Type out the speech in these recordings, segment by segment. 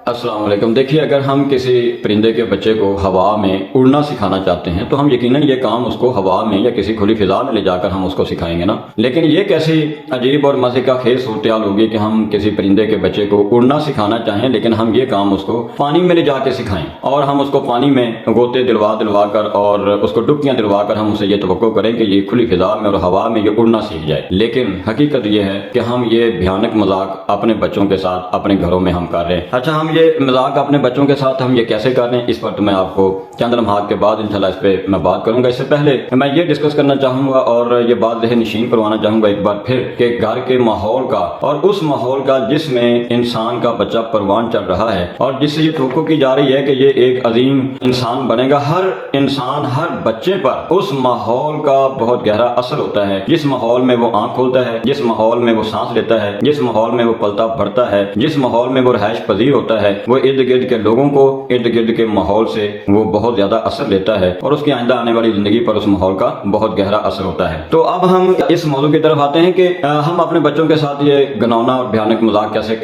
السلام علیکم۔ دیکھیے، اگر ہم کسی پرندے کے بچے کو ہوا میں اڑنا سکھانا چاہتے ہیں تو ہم یقیناً یہ کام اس کو ہوا میں یا کسی کھلی فضا میں لے جا کر ہم اس کو سکھائیں گے نا۔ لیکن یہ کیسی عجیب اور مزے کا خیز صورتحال ہوگی کہ ہم کسی پرندے کے بچے کو اڑنا سکھانا چاہیں لیکن ہم یہ کام اس کو پانی میں لے جا کے سکھائیں، اور ہم اس کو پانی میں گوتے دلوا کر اور اس کو ڈبکیاں دلوا کر ہم اسے یہ توقع کریں کہ یہ کھلی فضا میں اور ہوا میں یہ اڑنا سیکھ جائے۔ لیکن حقیقت یہ ہے کہ ہم یہ بھیانک مذاق اپنے بچوں کے ساتھ اپنے گھروں میں ہم کر رہے ہیں۔ اچھا، ہم یہ مذاق اپنے بچوں کے ساتھ ہم یہ کیسے کر رہے ہیں، اس پر تو میں آپ کو چند لمحات کے بعد انشاءاللہ اس پہ میں بات کروں گا۔ اس سے پہلے میں یہ ڈسکس کرنا چاہوں گا اور یہ بات ذہن نشین کروانا چاہوں گا ایک بار پھر کہ گھر کے ماحول کا اور اس ماحول کا جس میں انسان کا بچہ پروان چڑھ رہا ہے اور جس سے یہ توقع کی جا رہی ہے کہ یہ ایک عظیم انسان بنے گا، ہر انسان ہر بچے پر اس ماحول کا بہت گہرا اثر ہوتا ہے۔ جس ماحول میں وہ آنکھ کھولتا ہے، جس ماحول میں وہ سانس لیتا ہے، جس ماحول میں وہ پلتا بڑھتا ہے، جس ماحول میں وہ رہائش پذیر ہوتا ہے، وہ ارد گرد کے لوگوں کو، ارد گرد کے ماحول سے وہ بہت زیادہ اثر لیتا ہے اور اس کی آئندہ آنے والی زندگی پر اس ماحول کا بہت گہرا اثر ہوتا ہے۔ تو اب ہم اس موضوع کی طرف آتے ہیں کہ ہم اپنے بچوں کے ساتھ یہ گنونا اور بھیانک مذاق کیسے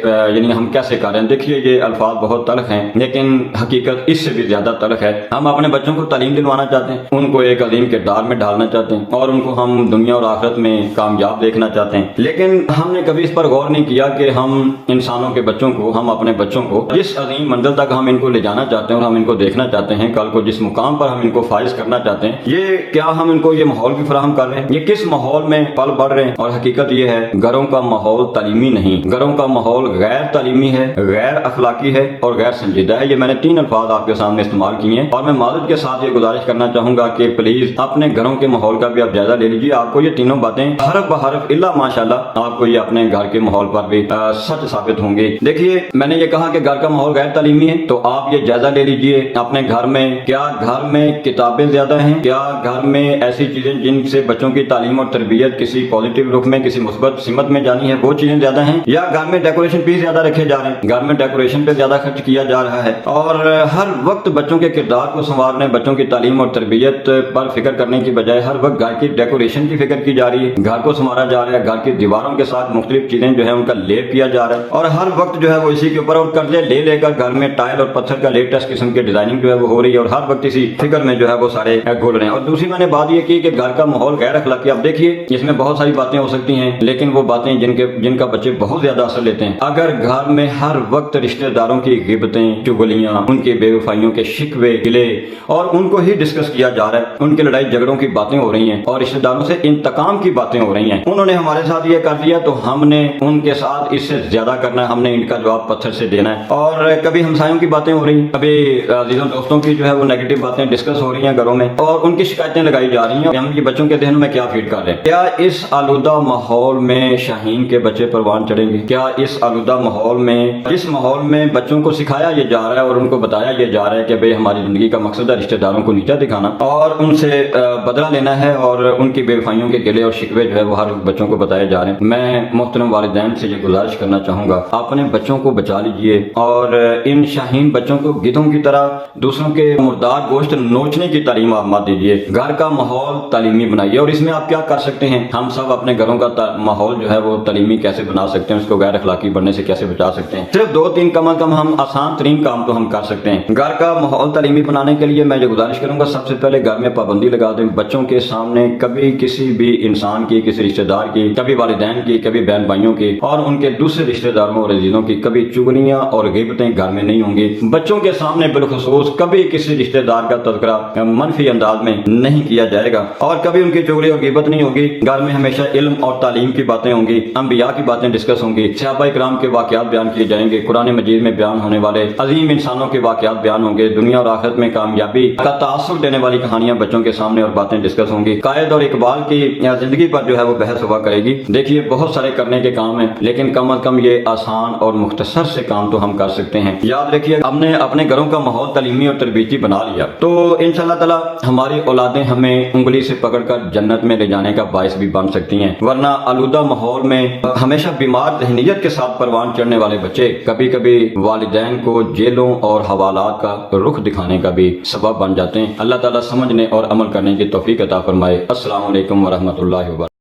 ہم کیسے کر رہے ہیں۔ دیکھیے، یہ الفاظ بہت تلخ ہیں لیکن حقیقت اس سے بھی زیادہ تلخ ہے۔ ہم اپنے بچوں کو تعلیم دلوانا چاہتے ہیں، ان کو ایک عظیم کردار میں ڈالنا چاہتے ہیں اور ان کو ہم دنیا اور آخرت میں کامیاب دیکھنا چاہتے ہیں، لیکن ہم نے کبھی اس پر غور نہیں کیا کہ ہم انسانوں کے بچوں کو، ہم اپنے بچوں کو جس عظیم منزل تک ہم ان کو لے جانا چاہتے ہیں اور ہم ان کو دیکھنا چاہتے ہیں، کل کو جس مقام پر ہم ان کو فائز کرنا چاہتے ہیں، یہ کیا ہم ان کو یہ ماحول بھی فراہم کر رہے ہیں، یہ کس ماحول میں پل بڑھ رہے ہیں۔ اور حقیقت یہ ہے، گھروں کا ماحول تعلیمی نہیں، گھروں کا ماحول غیر تعلیمی ہے، غیر اخلاقی ہے اور غیر سنجیدہ ہے۔ یہ میں نے 3 الفاظ آپ کے سامنے استعمال کیے ہیں اور میں معذرت کے ساتھ یہ گزارش کرنا چاہوں گا کہ پلیز اپنے گھروں کے ماحول کا بھی آپ جائزہ لے لیجیے۔ آپ کو یہ تینوں باتیں حرف بحرف الا ماشاءاللہ آپ کو یہ اپنے گھر کے ماحول پر بھی سچ ثابت ہوں گے۔ دیکھیے، میں نے یہ کہا کہ گھر کا ماحول غیر تعلیمی ہے، تو آپ یہ جائزہ لے لیجیے اپنے گھر میں، کیا گھر میں کتابیں زیادہ ہیں، کیا گھر میں ایسی چیزیں جن سے بچوں کی تعلیم اور تربیت کسی پازیٹیو رخ میں، کسی مثبت سمت میں جانی ہے، وہ چیزیں زیادہ ہیں، یا گھر میں ڈیکوریشن پیس زیادہ رکھے جا رہے ہیں، گھر میں ڈیکوریشن پہ زیادہ خرچ کیا جا رہا ہے اور ہر وقت بچوں کے کردار کو سنوارنے، بچوں کی تعلیم اور تربیت پر فکر کرنے کی بجائے ہر وقت گھر کی ڈیکوریشن کی فکر کی جا رہی ہے، گھر کو سنوارا جا رہا ہے، گھر کی دیواروں کے ساتھ مختلف چیزیں جو ہے ان کا لیپ کیا جا رہا ہے اور ہر وقت جو ہے وہ اسی کے اوپر اور قرضے لے کر گھر میں ٹائل اور پتھر کا لیٹسٹ قسم کے ڈیزائننگ جو ہے وہ ہو رہی ہے اور ہر وقت اسی فکر میں جو ہے وہ سارے گھول رہے ہیں۔ اور دوسری میں نے بات یہ کی کہ گھر کا ماحول غیر اخلاقی، اب دیکھیے اس میں بہت ساری باتیں ہو سکتی ہیں لیکن وہ باتیں جن کا بچے بہت زیادہ اثر لیتے ہیں۔ اگر گھر میں ہر وقت رشتہ داروں کی غیبتیں، چغلیاں، ان کے بے وفائیوں کے شکوے گلے اور ان کو ہی ڈسکس کیا جا رہا ہے، ان کے لڑائی جھگڑوں کی باتیں ہو رہی ہیں اور رشتہ داروں سے انتقام کی باتیں ہو رہی ہیں، انہوں نے ہمارے ساتھ یہ کر دیا تو ہم نے ان کے ساتھ اس سے زیادہ کرنا ہے، ہم نے ان کا جواب پتھر سے دینا ہے۔ اور کبھی ہمسایوں کی باتیں ہو رہی ہیں، کبھی عزیزوں دوستوں کی جو ہے وہ نیگیٹو باتیں ڈسکس ہو رہی ہیں گھروں میں اور ان کی شکایتیں لگائی جا رہی ہیں۔ ہم یہ بچوں کے ذہنوں میں کیا فیڈ کر رہے ہیں؟ کیا اس آلودہ ماحول میں شاہین کے بچے پروان چڑھیں گے؟ کیا اس آلودہ ماحول میں، جس ماحول میں بچوں کو سکھایا یہ جا رہا ہے اور ان کو بتایا یہ جا رہا ہے کہ بھئی ہماری زندگی کا مقصد ہے رشتہ داروں کو نیچا دکھانا اور ان سے بدلہ لینا ہے اور ان کی بے وفائیوں کے گلے اور شکوے جو ہے وہ ہر بچوں کو بتائے جا رہے ہیں، میں محترم والدین سے یہ گزارش کرنا چاہوں گا، اپنے بچوں کو بچا لیجئے اور ان شاہین بچوں کو گدھوں کی طرح دوسروں کے مردار گوشت نوچنے کی تعلیم آپ مت دیجیے۔ گھر کا ماحول تعلیمی بنائیے اور اس میں آپ کیا کر سکتے ہیں، ہم سب اپنے گھروں کا ماحول جو ہے وہ تعلیمی کیسے بنا سکتے ہیں، اس کو غیر اخلاقی بننے سے کیسے بچا سکتے ہیں۔ صرف 2-3 کم از کم ہم آسان ترین کام تو ہم کر سکتے ہیں۔ گھر کا ماحول تعلیمی بنانے کے لیے میں یہ گزارش کروں گا، سب سے پہلے گھر میں پابندی لگا دیں، بچوں کے سامنے کبھی کسی بھی انسان کی، کسی رشتہ دار کی، کبھی والدین کی، کبھی بہن بھائیوں کی اور ان کے دوسرے رشتہ داروں اور عزیزوں کی کبھی چغلیاں اور غیبتیں گھر میں نہیں ہوں گی۔ بچوں کے سامنے بالخصوص کبھی کسی رشتہ دار کا تذکرہ منفی انداز میں نہیں کیا جائے گا اور کبھی ان کی چغلی اور غیبت نہیں ہوگی۔ گھر میں ہمیشہ علم اور تعلیم کی باتیں ہوں گی، انبیاء کی باتیں ڈسکس ہوں گی، صحابہ کرام کے واقعات بیان کیے جائیں گے، قرآن مجید میں بیان ہونے والے عظیم انسانوں کے واقعات بیان ہوں گے، دنیا اور آخرت میں کامیابی کا تاثر دینے والی کہانیاں بچوں کے سامنے اور باتیں ڈسکس ہوں گی۔ قائد اور اقبال کی زندگی پر جو ہے وہ بحث ہوا کرے گی۔ دیکھیے، بہت سارے کرنے کے کام ہیں لیکن کم از کم یہ آسان اور مختصر سے کام تو ہم کر سکتے ہیں۔ یاد رکھیے، ہم نے اپنے گھروں کا ماحول تعلیمی اور تربیتی بنا لیا تو انشاءاللہ تعالی ہماری اولادیں ہمیں انگلی سے پکڑ کر جنت میں لے جانے کا باعث بھی بن سکتی ہیں، ورنہ آلودہ ماحول میں ہمیشہ بیمار ذہنیت کے ساتھ پروان چڑھنے والے بچے کبھی کبھی والدین کو جیلوں اور حوالات کا رخ دکھانے کا بھی سبب بن جاتے ہیں۔ اللہ تعالیٰ سمجھنے اور عمل کرنے کی توفیق عطا فرمائے۔ السلام علیکم ورحمۃ اللہ وبرکاتہ۔